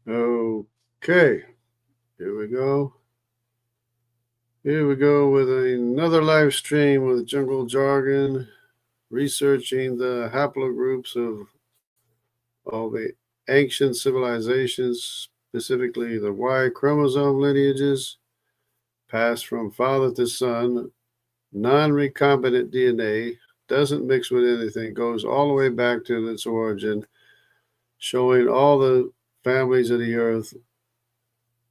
Okay, here we go. Here we go with another live stream with Jungle Jargon, researching the haplogroups of all the ancient civilizations, specifically the Y chromosome lineages, passed from father to son, non-recombinant DNA, doesn't mix with anything, goes all the way back to its origin, showing all the families of the earth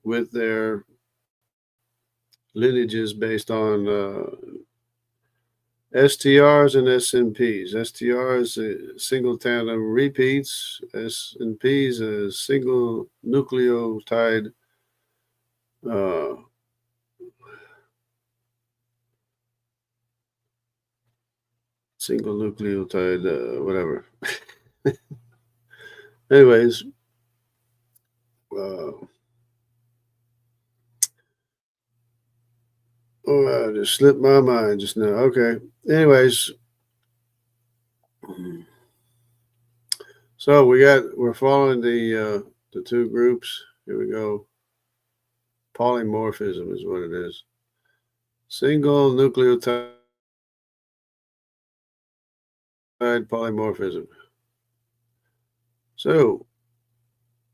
with their lineages based on STRs and SNPs. STRs single tandem repeats. SNPs single nucleotide whatever. Anyways, I just slipped my mind just now. Okay. Anyways, so we're following the two groups. Here we go. Polymorphism is what it is. Single nucleotide polymorphism. So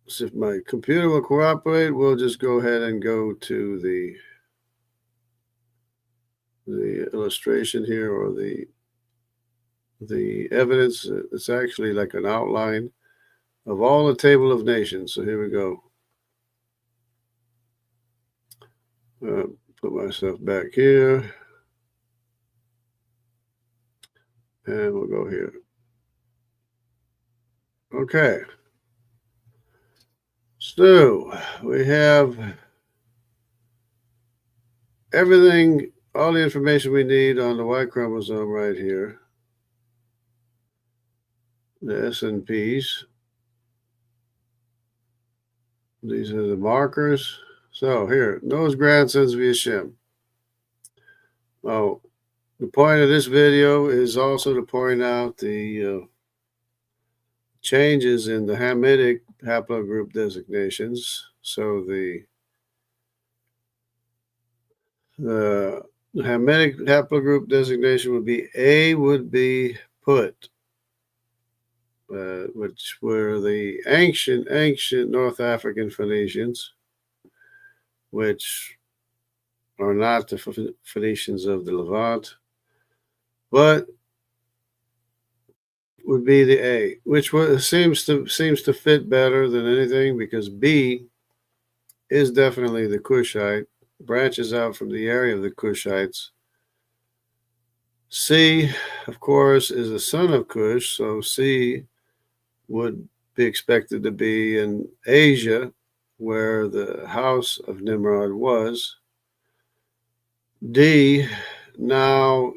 if my computer will cooperate, we'll just go ahead and go to the illustration here, or the evidence. It's actually like an outline of all the table of nations. So here we go. Put myself back here, and we'll go here. Okay. So we have everything, all the information we need on the Y chromosome right here. The SNPs. These are the markers. So here, Noah's grandsons via Shem. Oh, the point of this video is also to point out the changes in the Hamitic haplogroup designations. So the Hamitic haplogroup designation would be A would be put, which were the ancient North African Phoenicians, which are not the Phoenicians of the Levant, but would be the A, which seems to fit better than anything, because B is definitely the Cushite, branches out from the area of the Cushites. C, of course, is the son of Cush, so C would be expected to be in Asia, where the house of Nimrod was. D now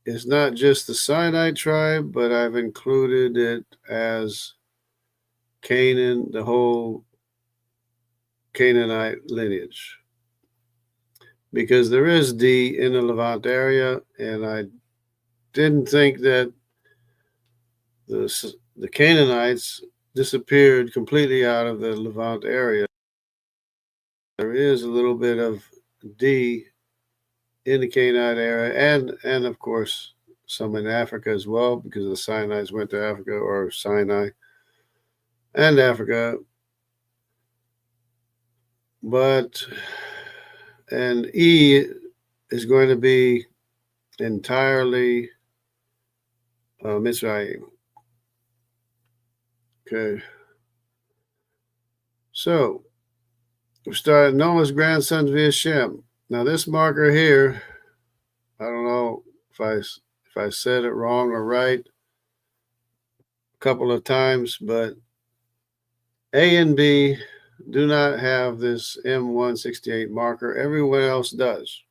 is not just the Sinai tribe, but I've included it as Canaan, the whole Canaanite lineage, because there is D in the Levant area, and I didn't think that the Canaanites disappeared completely out of the Levant area. There is a little bit of D in the Canaanite area, and of course some in Africa as well, because the Sinai's went to Africa, or Sinai and Africa. And E is going to be entirely Mitzrayim. Okay. So we started Noah's grandsons via Shem. Now this marker here, I don't know if I said it wrong or right a couple of times, but A and B do not have this M168 marker. Everyone else does.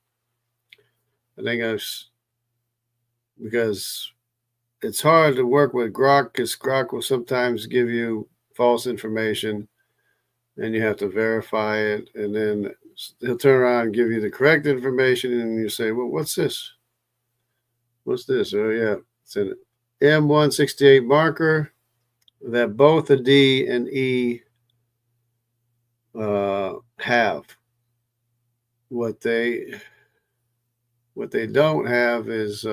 I think because it's hard to work with Grok, because Grok will sometimes give you false information and you have to verify it, and then he'll turn around and give you the correct information, and you say, well, what's this? What's this? Oh, yeah, it's an M168 marker that both the D and E have. What they don't have is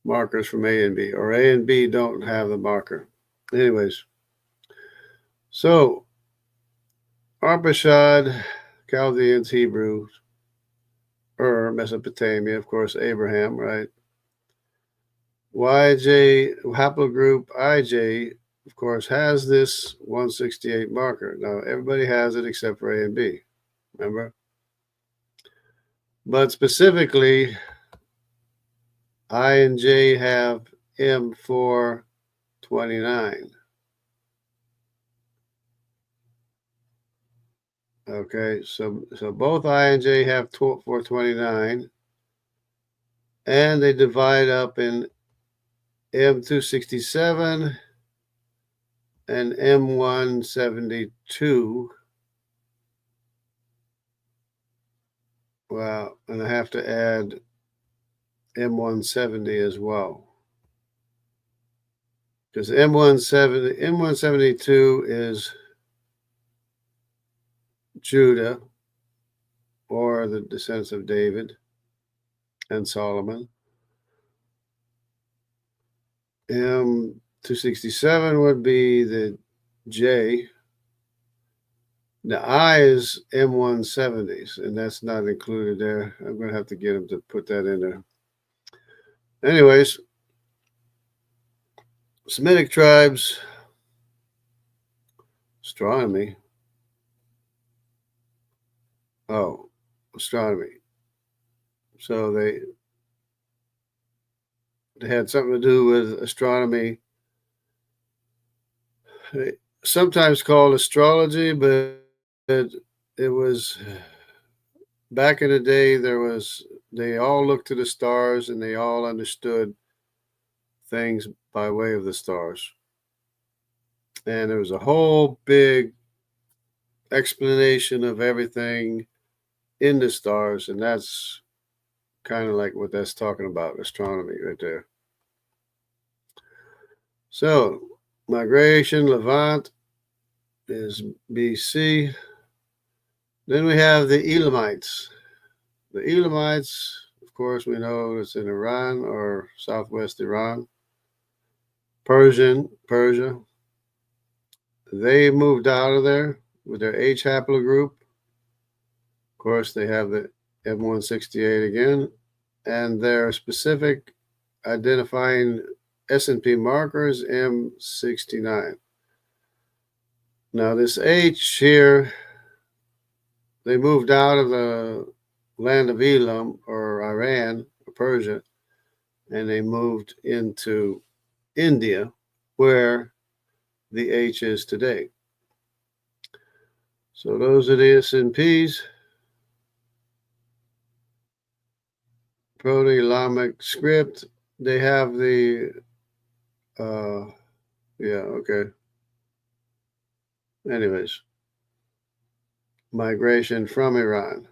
markers from A and B, or A and B don't have the marker. Anyways, so Arphaxad, Chaldeans, Hebrews, Mesopotamia, of course, Abraham, right? YJ, haplogroup IJ, of course, has this 168 marker. Now, everybody has it except for A and B, remember? But specifically, I and J have M429. Okay, so both I and J have 429, and they divide up in M267 and M172. Wow, and I have to add M170 as well, because M172 is Judah, or the descendants of David and Solomon. M267 would be the J. The I is M170s, and that's not included there. I'm going to have to get them to put that in there. Anyways, Semitic tribes, astronomy. Oh, astronomy. So they had something to do with astronomy, sometimes called astrology, but it was back in the day. They all looked to the stars and they all understood things by way of the stars, and there was a whole big explanation of everything in the stars, and that's kind of like what that's talking about, astronomy right there. So migration, Levant is BC. Then we have the Elamites. The Elamites, of course, we know it's in Iran or southwest Iran. Persia. They moved out of there with their H haplogroup. Of course, they have the M168 again, and their specific identifying SNP markers M69. Now this H here, they moved out of the land of Elam or Iran or Persia, and they moved into India, where the H is today. So those are the SNPs. Proto-Elamite script. They have the, okay. Anyways, migration from Iran.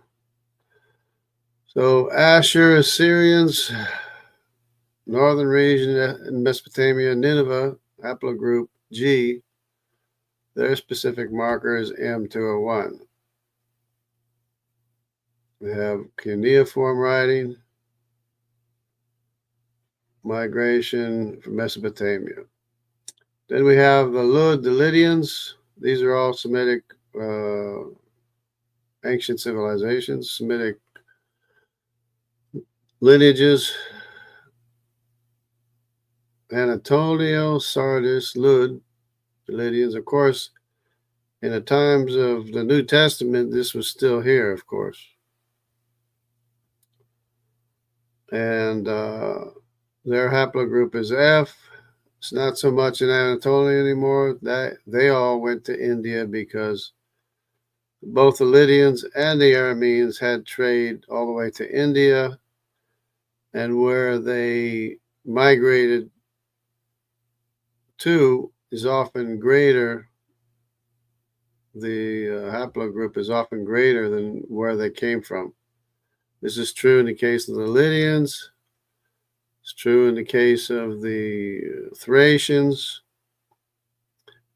So Asshur, Assyrians, northern region in Mesopotamia, Nineveh, haplogroup G. Their specific marker is M201. We have Cuneiform writing, migration from Mesopotamia. Then we have the Lydians. These are all Semitic ancient civilizations, Semitic lineages. Anatolia, Sardis, Lud, the Lydians. Of course, in the times of the New Testament, this was still here, of course. And their haplogroup is F. It's not so much in Anatolia anymore. That they all went to India because both the Lydians and the Arameans had trade all the way to India, and where they migrated to is often greater. The haplogroup is often greater than where they came from. This is true in the case of the Lydians. It's true in the case of the Thracians.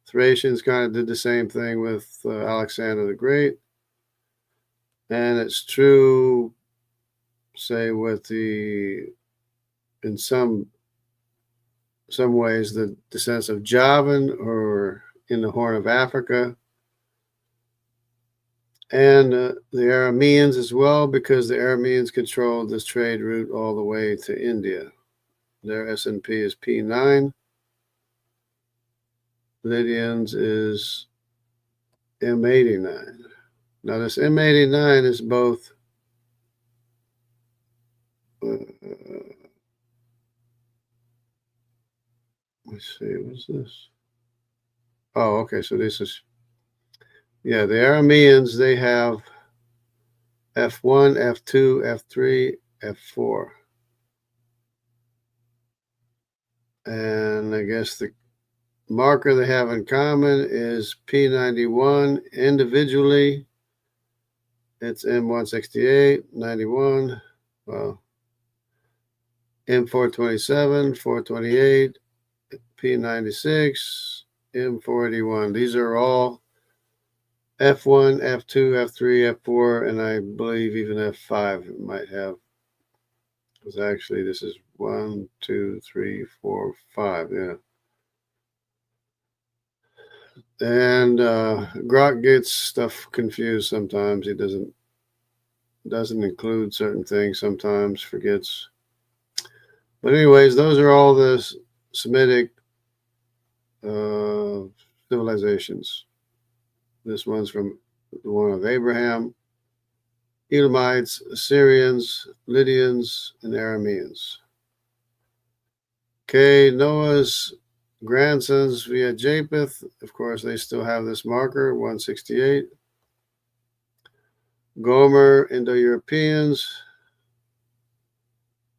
Thracians kind of did the same thing with Alexander the Great. And it's true, say, with in some ways, the descendants of Javan or in the Horn of Africa. And the Arameans as well, because the Arameans controlled this trade route all the way to India. Their SNP is P9. Lydians is M89. Now this M89 is both let's see, what's this? Oh, okay, so this is, yeah, the Arameans, they have F1, F2, F3, F4. And I guess the marker they have in common is P91. Individually, it's M168, 91, well, M427, 428, P96, M481. These are all F1, F2, F3, F4, and I believe even F5 it might have. Because actually this is 1, 2, 3, 4, 5, yeah. And Grok gets stuff confused sometimes. He doesn't include certain things sometimes, forgets. But anyways, those are all the Semitic civilizations. This one's from the one of Abraham, Elamites, Assyrians, Lydians, and Arameans. Okay, Noah's grandsons via Japheth, of course, they still have this marker, 168. Gomer, Indo-Europeans,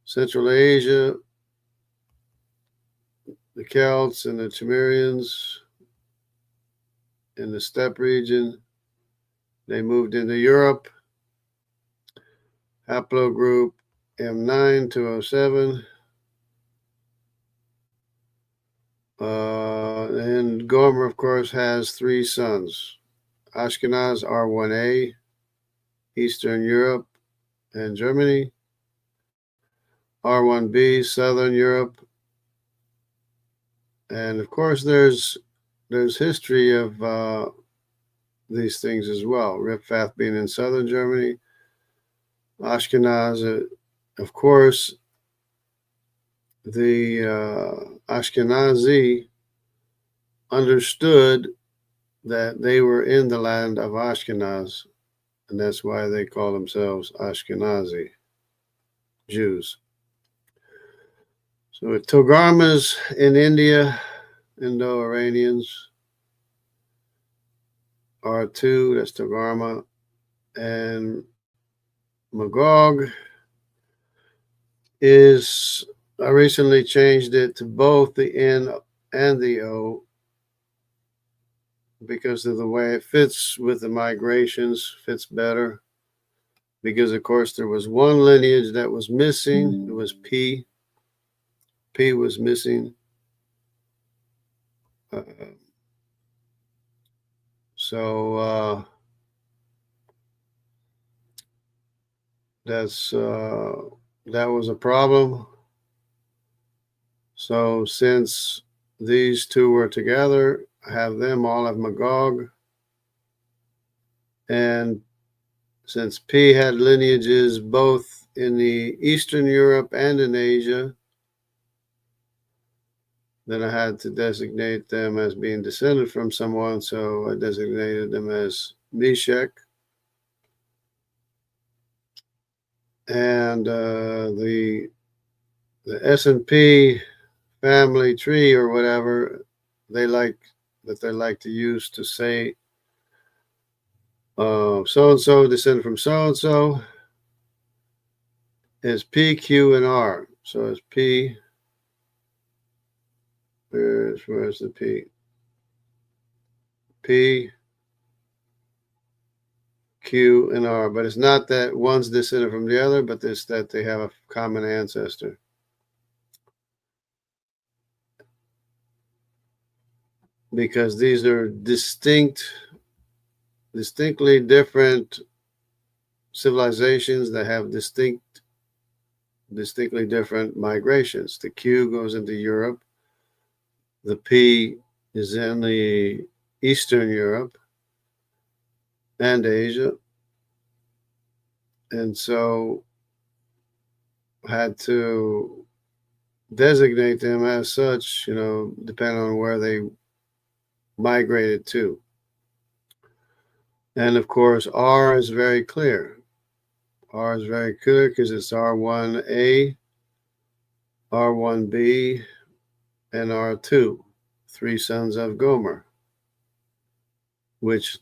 Central Asia, the Celts and the Cimmerians in the steppe region. They moved into Europe. Haplogroup M9, 207. And Gomer, of course, has 3 sons. Ashkenaz, R1A, Eastern Europe and Germany. R1B, Southern Europe. And of course, there's history of these things as well. Riphath being in Southern Germany. Ashkenaz, of course, the Ashkenazi understood that they were in the land of Ashkenaz, and that's why they call themselves Ashkenazi Jews. So Togarmas in India, Indo-Iranians, R2, that's Togarma, and Magog is, I recently changed it to both the N and the O because of the way it fits with the migrations, fits better. Because, of course, there was one lineage that was missing. It was P. P was missing. That was a problem. So since these two were together, I have them all have Magog. And since P had lineages both in the Eastern Europe and in Asia, then I had to designate them as being descended from someone, so I designated them as Meshech. And the SNP family tree or whatever they like to use to say so-and-so descended from so-and-so is P, Q, and R. So it's P. Where's the P? P, Q, and R. But it's not that one's descended from the other, but it's that they have a common ancestor. because these are distinctly different civilizations that have distinctly different migrations. The Q goes into Europe. The P is in the Eastern Europe and Asia. And so had to designate them as such, depending on where they migrated to. And of course, R is very clear. R is very clear because it's R1A, R1B, and R2, three sons of Gomer, which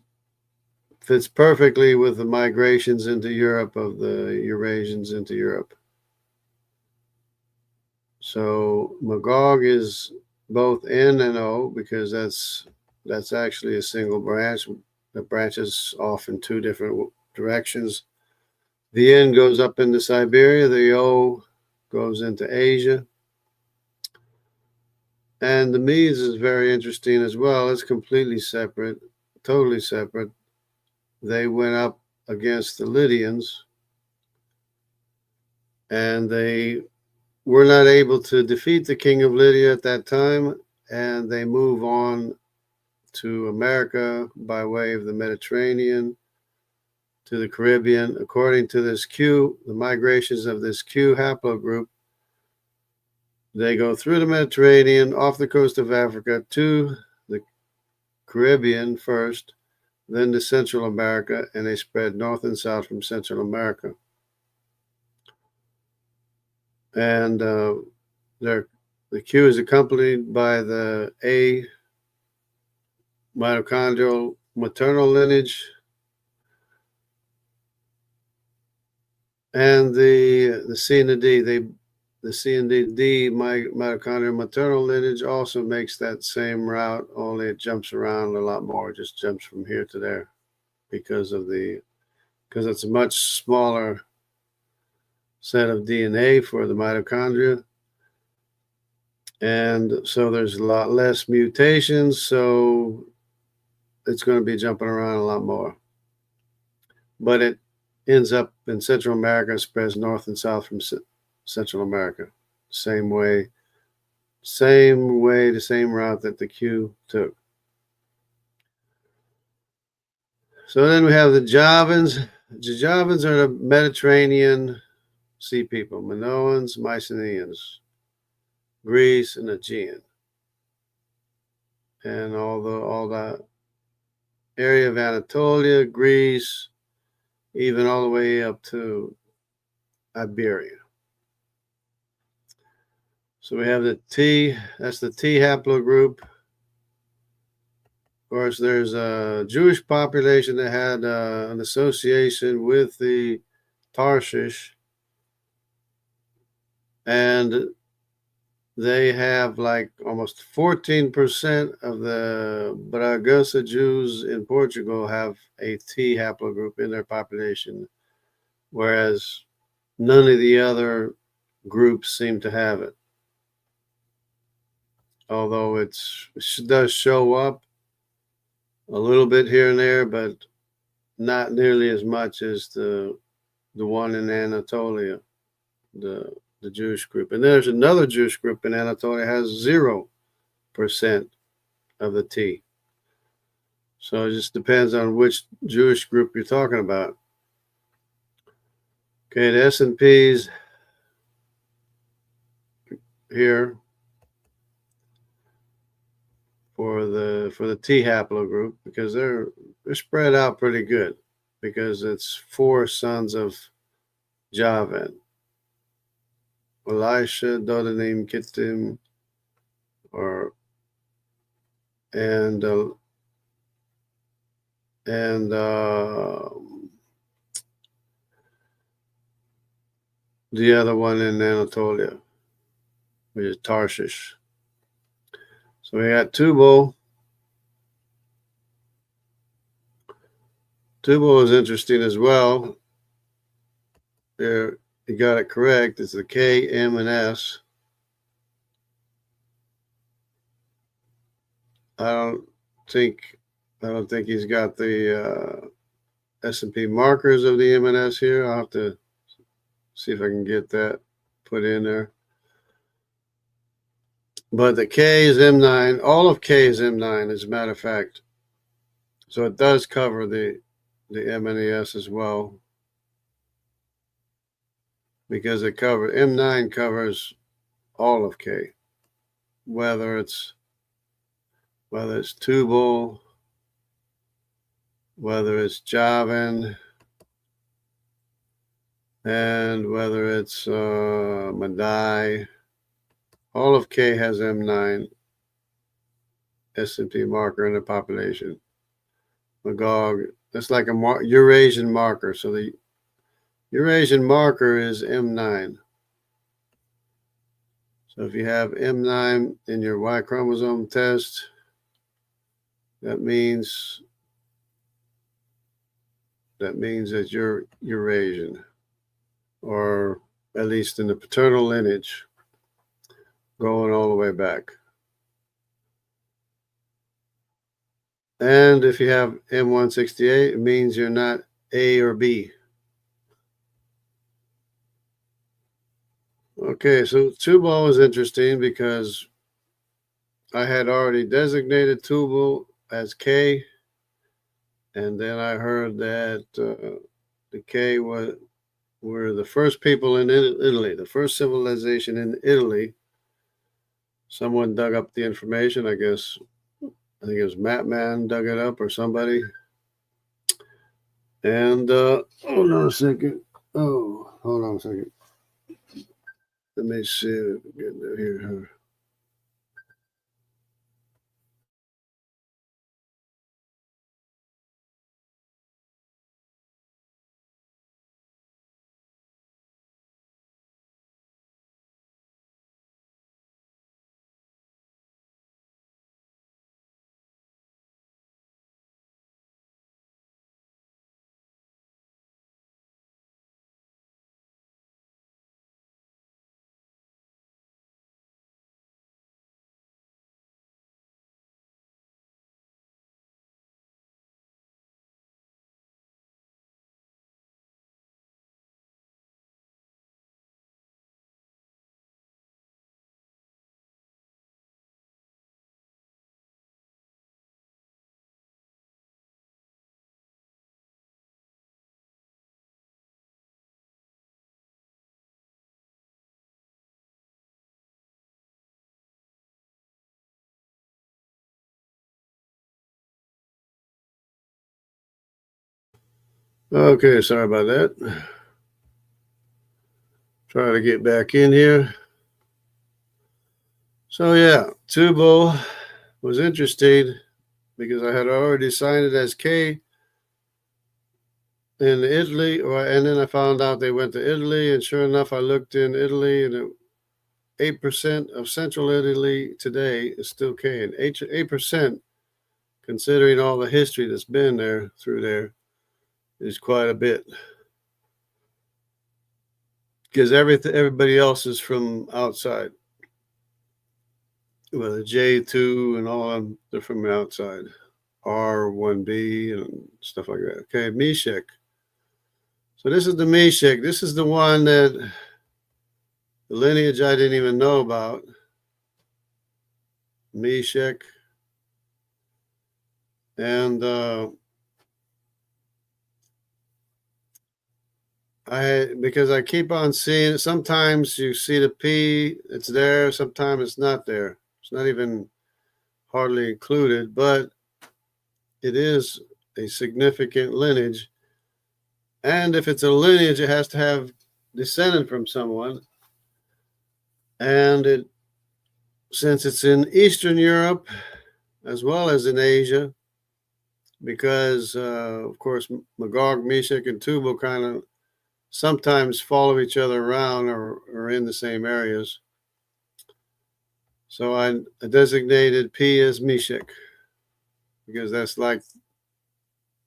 fits perfectly with the migrations into Europe of the Eurasians into Europe. So Magog is both N and O because that's actually a single branch that branches off in two different directions. The N goes up into Siberia, the O goes into Asia. And the Medes is very interesting as well. It's completely separate, totally separate. They went up against the Lydians, and they were not able to defeat the king of Lydia at that time, and they move on to America by way of the Mediterranean to the Caribbean. According to this Q, the migrations of this Q haplogroup, they go through the Mediterranean, off the coast of Africa, to the Caribbean first, then to Central America, and they spread north and south from Central America. And the Q is accompanied by the A mitochondrial maternal lineage and the C and the D. The C and D mitochondrial maternal lineage also makes that same route, only it jumps around a lot more. It just jumps from here to there because it's a much smaller set of DNA for the mitochondria. And so there's a lot less mutations, so it's going to be jumping around a lot more. But it ends up in Central America, spreads north and south from Central America. Same way, the same route that the Q took. So then we have the Javans. The Javans are the Mediterranean sea people, Minoans, Mycenaeans, Greece, and Aegean. And all that area of Anatolia, Greece, even all the way up to Iberia. So we have the T, that's the T haplogroup. Of course, there's a Jewish population that had an association with the Tarshish, and they have like almost 14% of the Bragança Jews in Portugal have a T haplogroup in their population, whereas none of the other groups seem to have it. Although it does show up a little bit here and there, but not nearly as much as the one in Anatolia, the Jewish group. And there's another Jewish group in Anatolia has 0% of the T. So it just depends on which Jewish group you're talking about. Okay, the SNPs here for the T haplogroup, because they're spread out pretty good, because it's 4 sons of Javan. Elisha, Dodanim, Kittim, and the other one in Anatolia, which is Tarshish. So we got Tubal. Tubal is interesting as well. There, you got it correct. It's the K, M, and S. I don't think he's got the SNP markers of the M&S here. I'll have to see if I can get that put in there. But the K is M9. All of K is M9, as a matter of fact. So it does cover the M and the S as well, because M9 covers all of K, whether it's Tubal, whether it's Javan, and whether it's Madai. All of K has M9 SNP marker in the population. Magog, that's like a Eurasian marker. So the Eurasian marker is M9. So if you have M9 in your Y chromosome test, that means that you're Eurasian, or at least in the paternal lineage, going all the way back. And if you have M168, it means you're not A or B. Okay, so Tubal is interesting because I had already designated Tubal as K, and then I heard that the K were the first people in Italy, the first civilization in Italy. Someone dug up the information, I guess. I think it was Mapman dug it up or somebody. And hold on a second. Oh, hold on a second. Let me see if I can get here. Okay, sorry about that. Try to get back in here. So yeah, Tubal was interesting because I had already signed it as K in Italy, and then I found out they went to Italy, and sure enough, I looked in Italy, and 8% of central Italy today is still K, and 8%, considering all the history that's been there through there, is quite a bit. Because everybody else is from outside. Well, the J2 and all of them, they're from outside. R1B and stuff like that. Okay, Meshach. So this is the Meshach. This is the one that the lineage I didn't even know about. Meshach. And because I keep on seeing it. Sometimes you see the P, it's there. Sometimes it's not there. It's not even hardly included, but it is a significant lineage. And if it's a lineage, it has to have descended from someone. And since it's in Eastern Europe as well as in Asia, because of course Magog, Meshach, and Tubal kind of sometimes follow each other around or are in the same areas. So I designated P as Meshach because that's like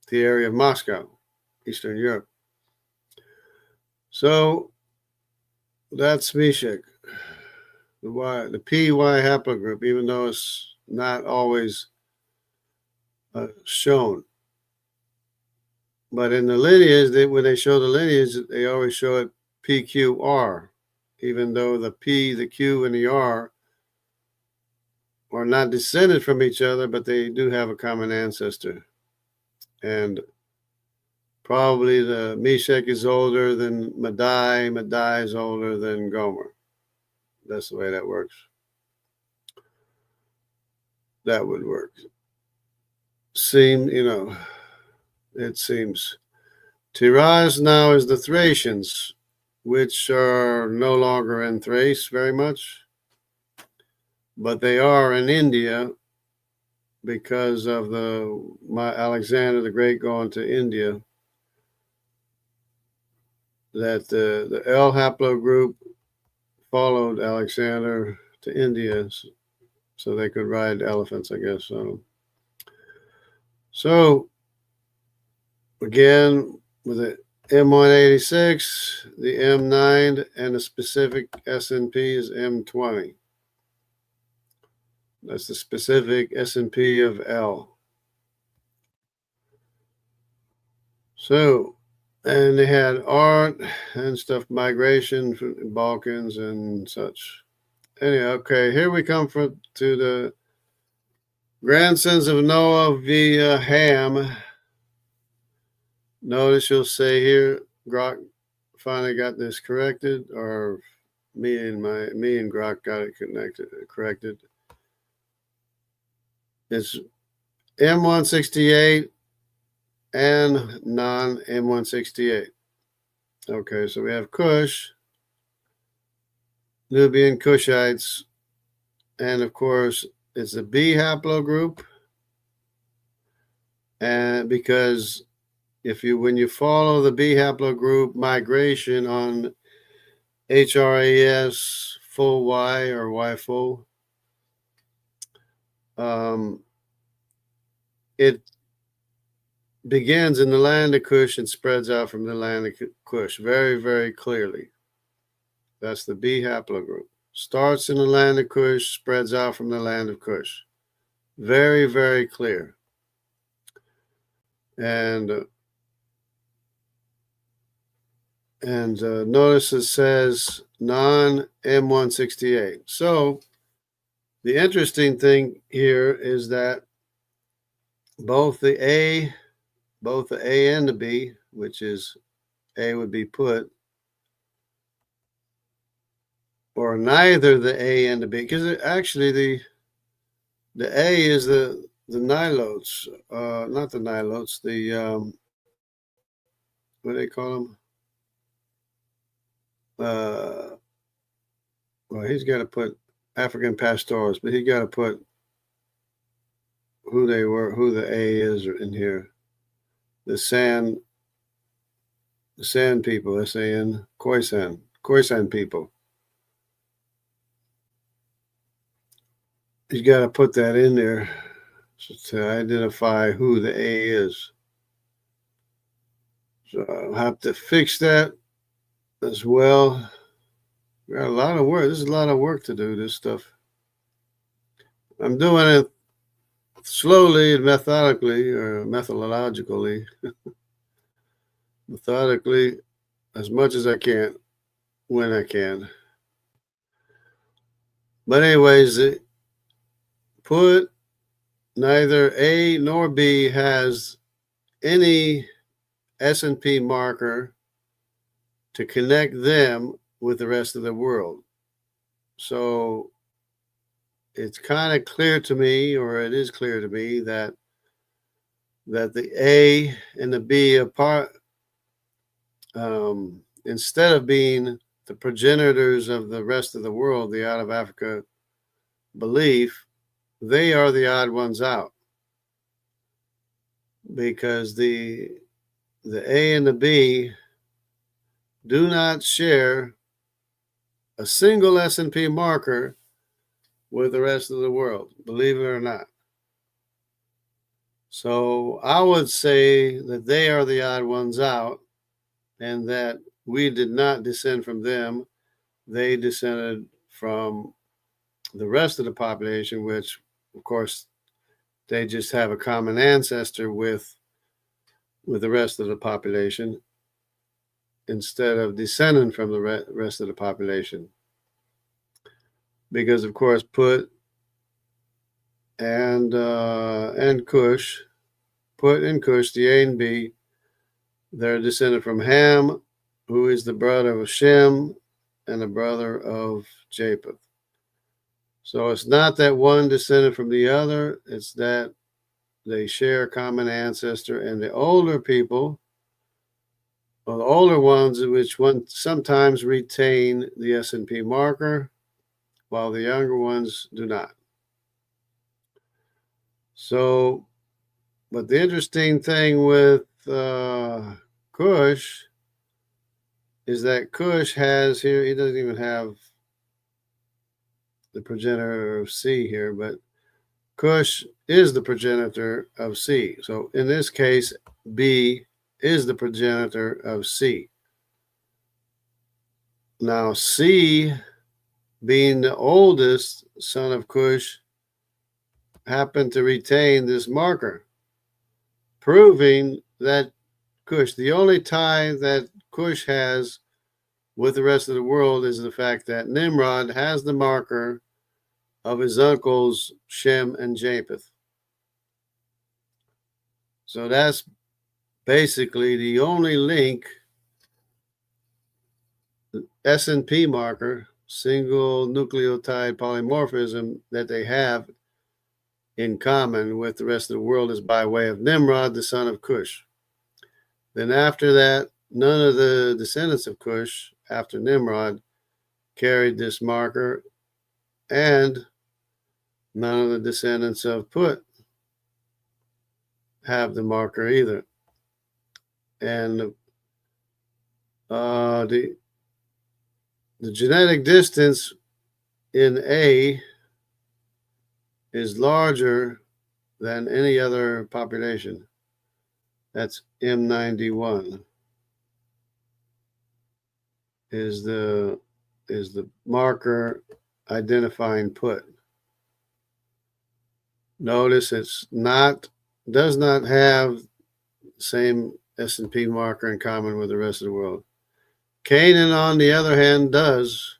the area of Moscow, Eastern Europe. So that's Meshach, the PY haplogroup, even though it's not always shown. But in the lineage, when they show the lineage, they always show it PQR, even though the P, the Q, and the R are not descended from each other, but they do have a common ancestor. And probably the Meshach is older than Madai, Madai is older than Gomer. That's the way that works. That would work. It seems. Tiraz now is the Thracians, which are no longer in Thrace very much, but they are in India because of Alexander the Great going to India. That the L haplogroup followed Alexander to India so they could ride elephants, I guess. So again, with the M186, the M9, and the specific SNP is M20. That's the specific SNP of L. So, and they had art and stuff, migration from the Balkans and such. Anyway, okay, here we come to the grandsons of Noah via Ham. Notice you'll say here, Grok finally got this corrected, or me and Grok got it corrected. It's M168 and non-M168. Okay, so we have Cush, Nubian Cushites, and of course it's a B haplogroup. And because when you follow the B haplogroup migration on HRAS full Y or Y full, it begins in the land of Cush and spreads out from the land of Cush very, very clearly. That's the B haplogroup. Starts in the land of Cush, spreads out from the land of Cush. Very, very clear. And notice it says non-M168. So the interesting thing here is that both the A and the B, which is A would be put, or neither the A and the B, because actually the A is the Nilotes, not the Nilotes, the what do they call them? Well, he's got to put African pastorals, but he got to put who they were, who the A is in here. The San people, S-A-N, Khoisan people. He's got to put that in there to identify who the A is. So I'll have to fix that as well. We got a lot of work. This is a lot of work to do, this stuff. I'm doing it slowly and methodologically, as much as I can, when I can. But anyways, put neither A nor B has any SNP marker to connect them with the rest of the world. So it's kind of clear to me, or it is clear to me, that the A and the B are part, instead of being the progenitors of the rest of the world, the out of Africa belief, they are the odd ones out, because the A and the B do not share a single SNP marker with the rest of the world, believe it or not. So I would say that they are the odd ones out, and that we did not descend from them. They descended from the rest of the population, which, of course, They just have a common ancestor with the rest of the population instead of descending from the rest of the population. Because, of course, Put and Cush, Put and Cush, the A and B, they're descended from Ham, who is the brother of Shem and the brother of Japheth. So it's not that one descended from the other, it's that they share a common ancestor, and the older people, or the older ones, which one sometimes retain the SNP marker, while the younger ones do not. So, but the interesting thing with Cush is that Cush has here, he doesn't even have the progenitor of C here, but Cush is the progenitor of C. So in this case, B is the progenitor of C. Now, C, being the oldest son of Cush, happened to retain this marker, proving that Cush, the only tie that Cush has with the rest of the world is the fact that Nimrod has the marker of his uncles Shem and Japheth. So that's basically the only link, the SNP marker, single nucleotide polymorphism, that they have in common with the rest of the world is by way of Nimrod, the son of Cush. Then after that, none of the descendants of Cush after Nimrod carried this marker, and none of the descendants of Put have the marker either. And the genetic distance in A is larger than any other population. That's M91 is the marker identifying Put. Notice it's does not have the same SNP marker in common with the rest of the world. Canaan, on the other hand, does,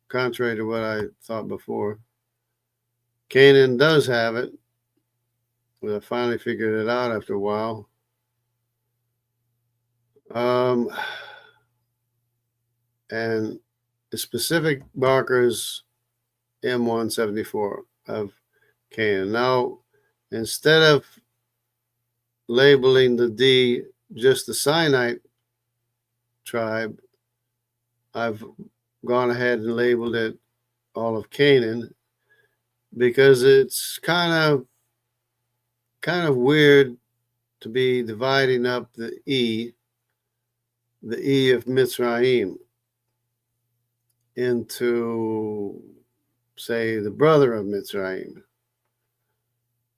contrary to what I thought before. Canaan does have it. Well, I finally figured it out after a while. And the specific marker is M174 of Canaan. Now, instead of labeling the D just the Sinite tribe, I've gone ahead and labeled it all of Canaan, because it's kind of weird to be dividing up the E of Mitzrayim into, say, the brother of Mitzrayim,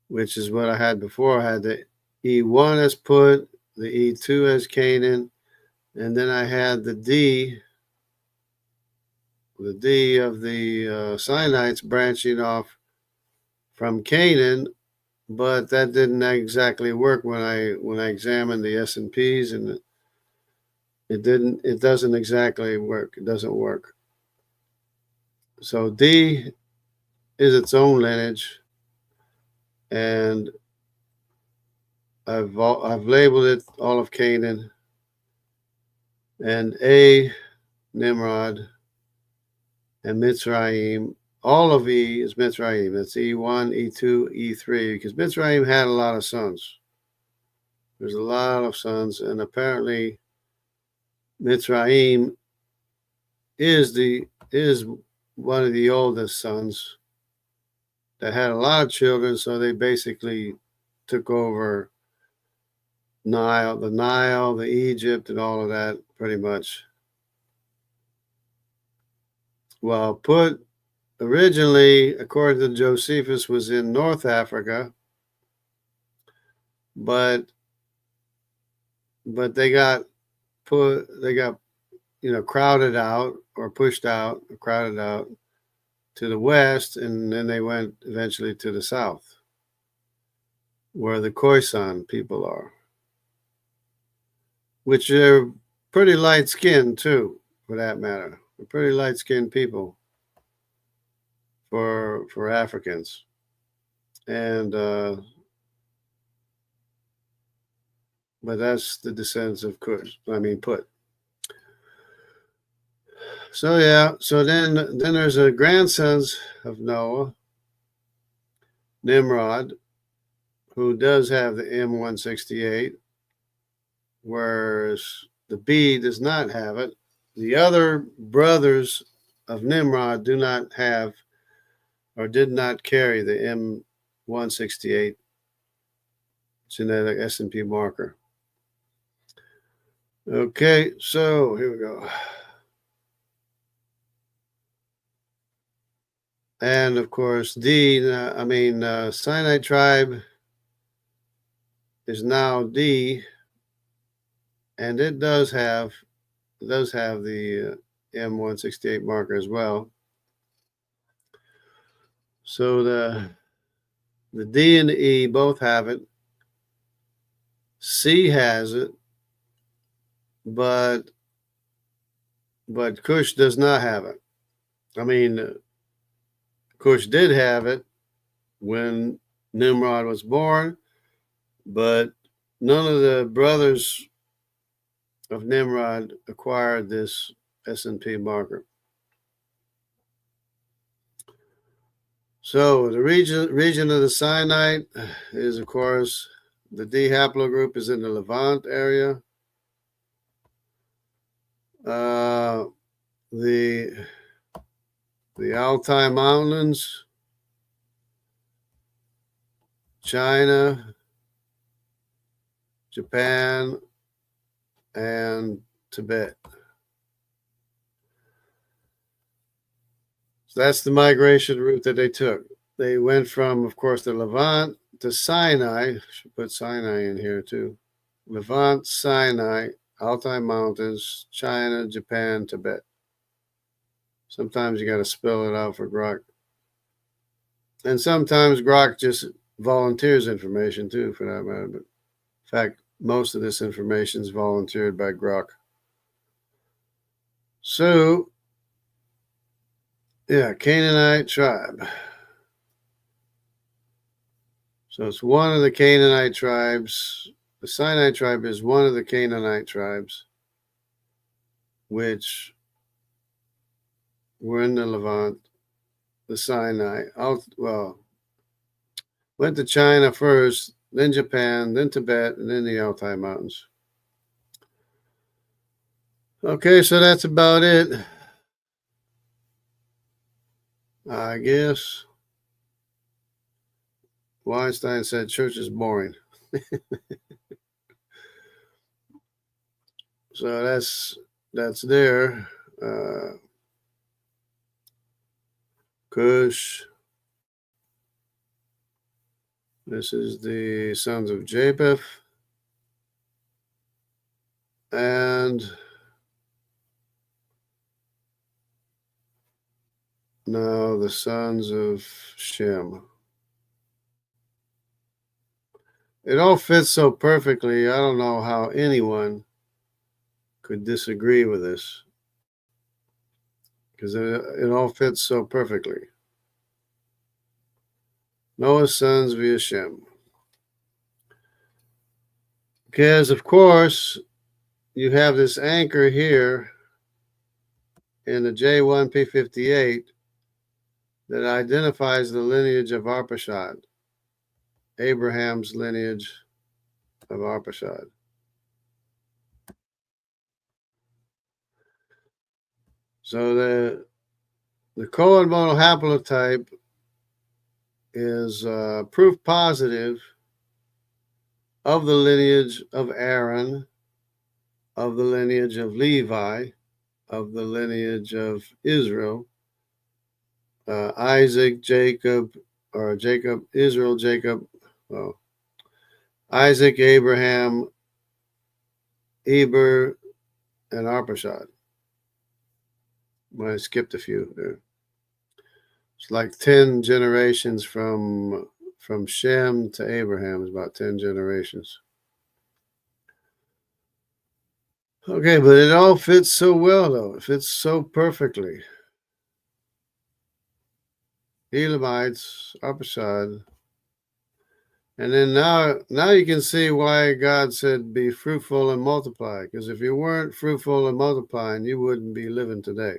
which is what I had before. I had the E1 as Put, the E2 as Canaan, and then I had the D of the Sinites branching off from Canaan, but that didn't exactly work when I examined the SNPs, and it doesn't exactly work. It doesn't work. So D is its own lineage, and I've labeled it all of Canaan, and A, Nimrod, and Mitzrayim. All of E is Mitzrayim. That's E1, E2, E3, because Mitzrayim had a lot of sons. There's a lot of sons, and apparently Mitzrayim is one of the oldest sons that had a lot of children, so they basically took over the Nile, the Egypt, and all of that, pretty much. Well, Put originally, according to Josephus, was in North Africa, but they got crowded out or pushed out, or crowded out to the west, and then they went eventually to the south. where the Khoisan people are, which are pretty light-skinned too, for that matter. They're pretty light-skinned people for Africans. And but that's the descendants of Cush. Put. So yeah. So then there's a grandsons of Noah, Nimrod, who does have the M168, whereas the B does not have it. The other brothers of Nimrod do not have or did not carry the M168 genetic SNP marker. Okay, so here we go. And of course, Sinai tribe is now D, and it does have the M168 marker as well. So the D and the E both have it. C has it, but Cush does not have it. Cush did have it when Nimrod was born, but none of the brothers of Nimrod acquired this SNP marker. So the region of the Sinai is, of course, the D haplogroup is in the Levant area. The Altai Mountains, China, Japan, and Tibet. So that's the migration route that they took. They went from, of course, the Levant to Sinai. I should put Sinai in here too. Levant, Sinai, Altai Mountains, China, Japan, Tibet. Sometimes you got to spell it out for Grok. And sometimes Grok just volunteers information too, for that matter. But in fact, most of this information is volunteered by Grok. So, yeah, Canaanite tribe. So it's one of the Canaanite tribes. The Sinai tribe is one of the Canaanite tribes, which were in the Levant, the Sinai. Went to China first, then Japan, then Tibet, and then the Altai Mountains. Okay, so that's about it, I guess. Weinstein said church is boring. So that's there. Cush. This is the sons of Japheth. And now the sons of Shem. It all fits so perfectly. I don't know how anyone could disagree with this, because it all fits so perfectly. Noah's sons via Shem. Because, of course, you have this anchor here in the J1P58 that identifies the lineage of Arphaxad, Abraham's lineage of Arphaxad. So the Cohen monohaplotype is proof positive of the lineage of Aaron, of the lineage of Levi, of the lineage of Israel, Isaac, Jacob, Israel, Jacob, Isaac, Abraham, Eber, and Arphaxad. I skipped a few there. It's like 10 generations from from Shem to Abraham is about 10 generations. Okay, but it all fits so well, though. It fits so perfectly. Elamites, Arphaxad. And then now you can see why God said, be fruitful and multiply. Because if you weren't fruitful and multiplying, you wouldn't be living today.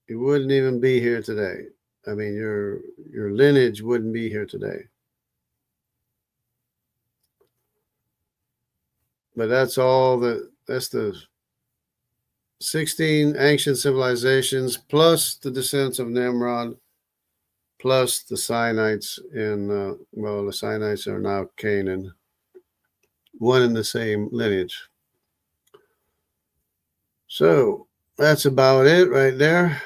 You wouldn't even be here today. I mean, your lineage wouldn't be here today. But that's the 16 ancient civilizations plus the descendants of Nimrod plus the Sinaites in, the Sinaites are now Canaan, one in the same lineage. So that's about it right there.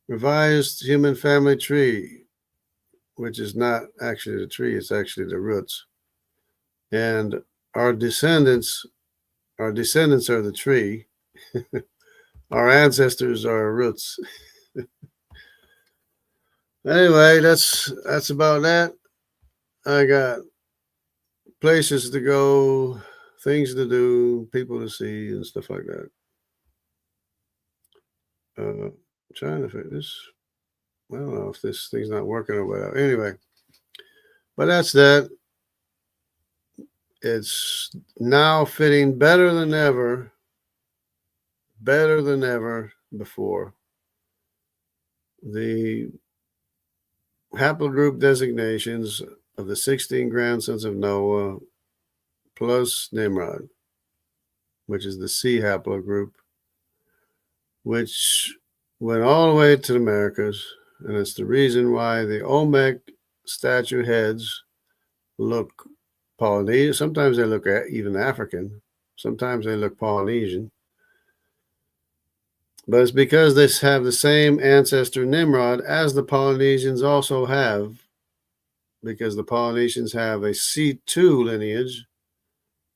Revised human family tree, which is not actually the tree, it's actually the roots. And our descendants are the tree. Our ancestors are our roots. Anyway, that's about that. I got places to go, things to do, people to see, and stuff like that. I'm trying to fit this. I don't know if this thing's not working or whatever. Anyway, but that's that. It's now fitting better than ever before. The haplogroup designations of the 16 grandsons of Noah plus Nimrod, which is the C haplogroup, which went all the way to the Americas, and it's the reason why the Olmec statue heads look Polynesian. Sometimes they look even African. Sometimes they look Polynesian. But it's because they have the same ancestor Nimrod as the Polynesians also have, because the Polynesians have a C2 lineage,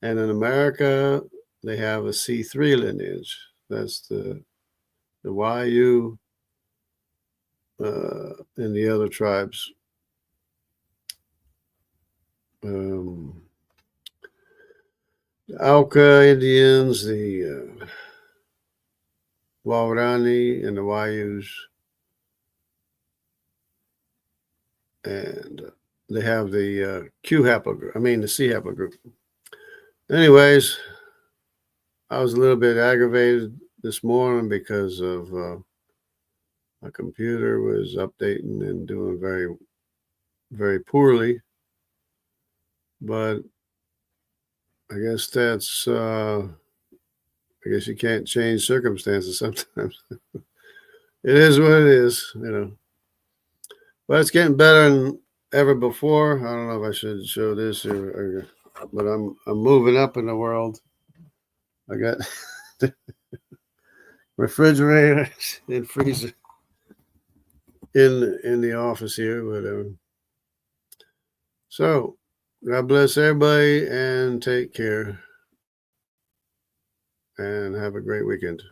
and in America they have a C3 lineage. That's the YU and the other tribes. The Auca Indians, the Waorani, and the Wayus, and they have the Q haplogroup. I mean the C haplogroup. Anyways, I was a little bit aggravated this morning because of my computer was updating and doing very, very poorly. But I guess that's, I guess you can't change circumstances sometimes. It is what it is, you know. But it's getting better than ever before. I don't know if I should show this but I'm moving up in the world. I got refrigerator and freezer in the office here, whatever. So God bless everybody and take care and have a great weekend.